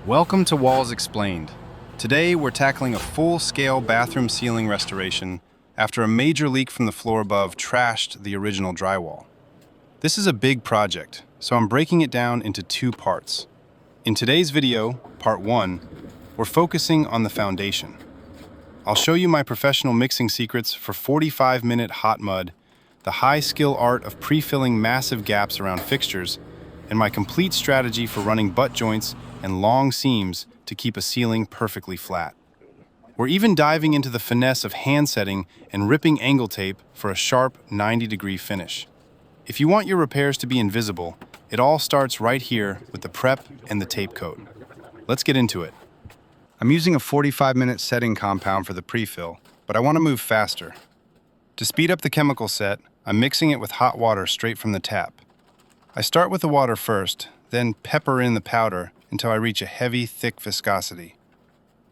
Welcome to Walls Explained. Today we're tackling a full-scale bathroom ceiling restoration after a major leak from the floor above trashed the original drywall. This is a big project, so I'm breaking it down into two parts. In today's video, part 1, we're focusing on the foundation. I'll show you my professional mixing secrets for 45-minute hot mud, the high-skill art of pre-filling massive gaps around fixtures, and my complete strategy for running butt joints and long seams to keep a ceiling perfectly flat. We're even diving into the finesse of hand setting and ripping angle tape for a sharp 90-degree finish. If you want your repairs to be invisible, it all starts right here with the prep and the tape coat. Let's get into it. I'm using a 45-minute setting compound for the prefill, but I want to move faster. To speed up the chemical set, I'm mixing it with hot water straight from the tap. I start with the water first, then pepper in the powder until I reach a heavy, thick viscosity.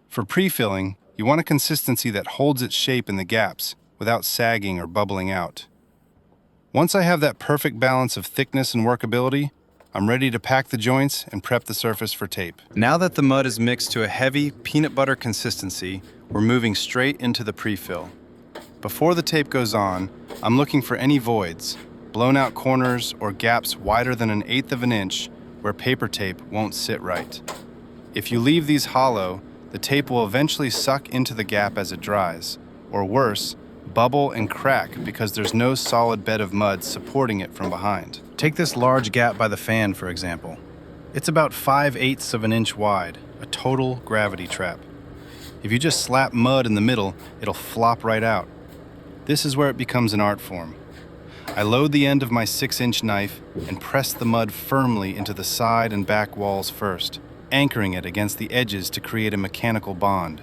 For pre-filling, you want a consistency that holds its shape in the gaps without sagging or bubbling out. Once I have that perfect balance of thickness and workability, I'm ready to pack the joints and prep the surface for tape. Now that the mud is mixed to a heavy peanut butter consistency, we're moving straight into the pre-fill. Before the tape goes on, I'm looking for any voids, blown out corners or gaps wider than 1/8 of an inch where paper tape won't sit right. If you leave these hollow, the tape will eventually suck into the gap as it dries, or worse, bubble and crack because there's no solid bed of mud supporting it from behind. Take this large gap by the fan, for example. It's about 5/8 of an inch wide, a total gravity trap. If you just slap mud in the middle, it'll flop right out. This is where it becomes an art form. I load the end of my 6-inch knife and press the mud firmly into the side and back walls first, anchoring it against the edges to create a mechanical bond.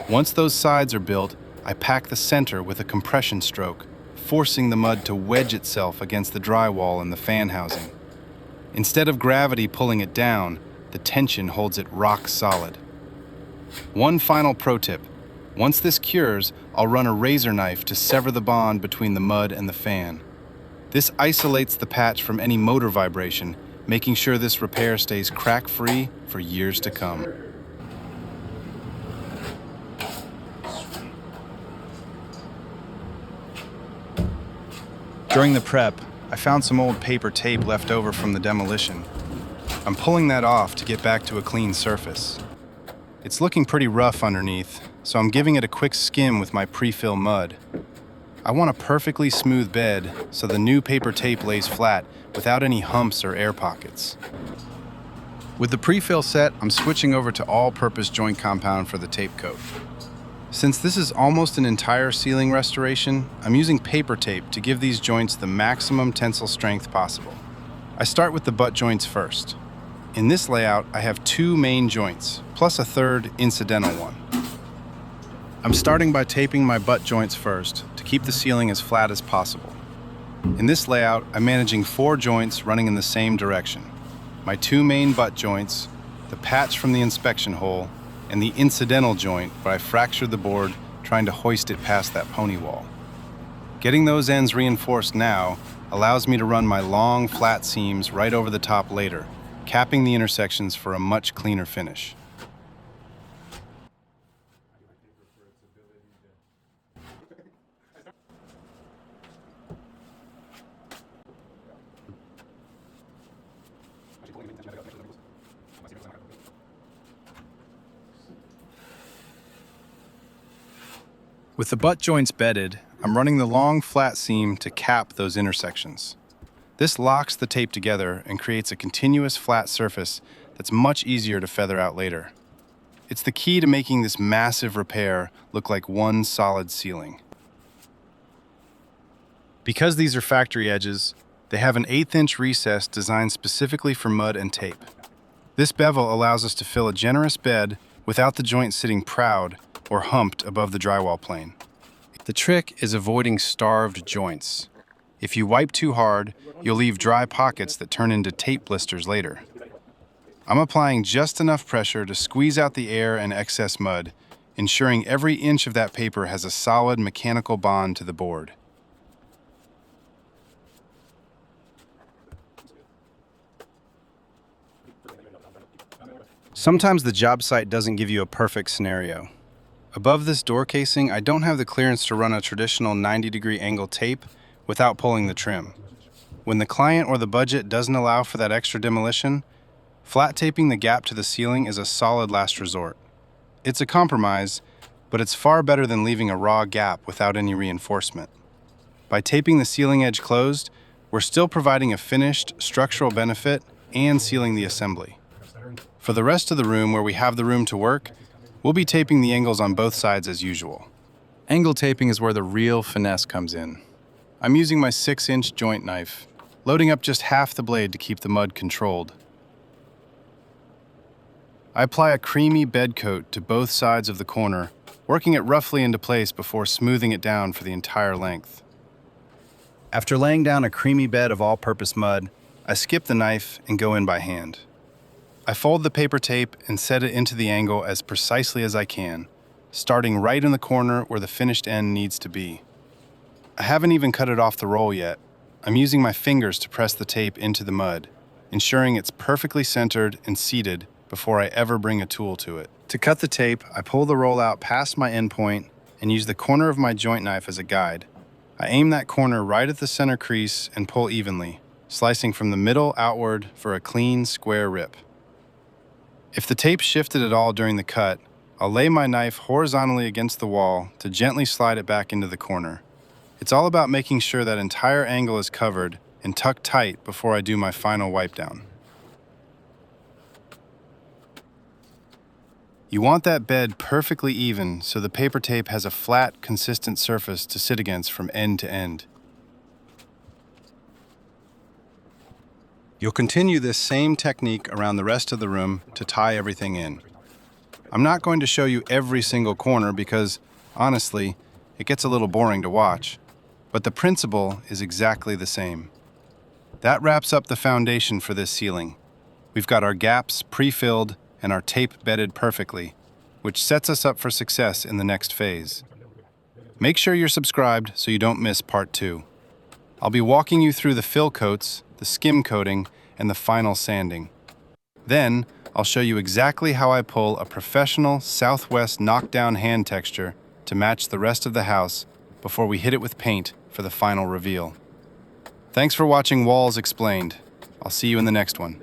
Once those sides are built, I pack the center with a compression stroke, forcing the mud to wedge itself against the drywall and the fan housing. Instead of gravity pulling it down, the tension holds it rock solid. One final pro tip. Once this cures, I'll run a razor knife to sever the bond between the mud and the fan. This isolates the patch from any motor vibration, making sure this repair stays crack-free for years to come. During the prep, I found some old paper tape left over from the demolition. I'm pulling that off to get back to a clean surface. It's looking pretty rough underneath, so I'm giving it a quick skim with my pre-fill mud. I want a perfectly smooth bed so the new paper tape lays flat without any humps or air pockets. With the pre-fill set, I'm switching over to all-purpose joint compound for the tape coat. Since this is almost an entire ceiling restoration, I'm using paper tape to give these joints the maximum tensile strength possible. I start with the butt joints first. In this layout, I have 2 main joints, plus a third incidental one. I'm starting by taping my butt joints first to keep the ceiling as flat as possible. In this layout, I'm managing 4 joints running in the same direction. My 2 main butt joints, the patch from the inspection hole, and the incidental joint where I fractured the board trying to hoist it past that pony wall. Getting those ends reinforced now allows me to run my long, flat seams right over the top later, capping the intersections for a much cleaner finish. With the butt joints bedded, I'm running the long, flat seam to cap those intersections. This locks the tape together and creates a continuous flat surface that's much easier to feather out later. It's the key to making this massive repair look like one solid ceiling. Because these are factory edges, they have an 1/8-inch recess designed specifically for mud and tape. This bevel allows us to fill a generous bed without the joint sitting proud or humped above the drywall plane. The trick is avoiding starved joints. If you wipe too hard, you'll leave dry pockets that turn into tape blisters later. I'm applying just enough pressure to squeeze out the air and excess mud, ensuring every inch of that paper has a solid mechanical bond to the board. Sometimes the job site doesn't give you a perfect scenario. Above this door casing, I don't have the clearance to run a traditional 90-degree angle tape without pulling the trim. When the client or the budget doesn't allow for that extra demolition, flat taping the gap to the ceiling is a solid last resort. It's a compromise, but it's far better than leaving a raw gap without any reinforcement. By taping the ceiling edge closed, we're still providing a finished structural benefit and sealing the assembly. For the rest of the room where we have the room to work, we'll be taping the angles on both sides as usual. Angle taping is where the real finesse comes in. I'm using my 6-inch joint knife, loading up just half the blade to keep the mud controlled. I apply a creamy bed coat to both sides of the corner, working it roughly into place before smoothing it down for the entire length. After laying down a creamy bed of all-purpose mud, I skip the knife and go in by hand. I fold the paper tape and set it into the angle as precisely as I can, starting right in the corner where the finished end needs to be. I haven't even cut it off the roll yet. I'm using my fingers to press the tape into the mud, ensuring it's perfectly centered and seated before I ever bring a tool to it. To cut the tape, I pull the roll out past my end point and use the corner of my joint knife as a guide. I aim that corner right at the center crease and pull evenly, slicing from the middle outward for a clean, square rip. If the tape shifted at all during the cut, I'll lay my knife horizontally against the wall to gently slide it back into the corner. It's all about making sure that entire angle is covered and tucked tight before I do my final wipe down. You want that bed perfectly even so the paper tape has a flat, consistent surface to sit against from end to end. You'll continue this same technique around the rest of the room to tie everything in. I'm not going to show you every single corner because, honestly, it gets a little boring to watch, but the principle is exactly the same. That wraps up the foundation for this ceiling. We've got our gaps pre-filled and our tape bedded perfectly, which sets us up for success in the next phase. Make sure you're subscribed so you don't miss part 2. I'll be walking you through the fill coats, the skim coating, and the final sanding. Then, I'll show you exactly how I pull a professional Southwest knockdown hand texture to match the rest of the house before we hit it with paint for the final reveal. Thanks for watching Walls Explained. I'll see you in the next one.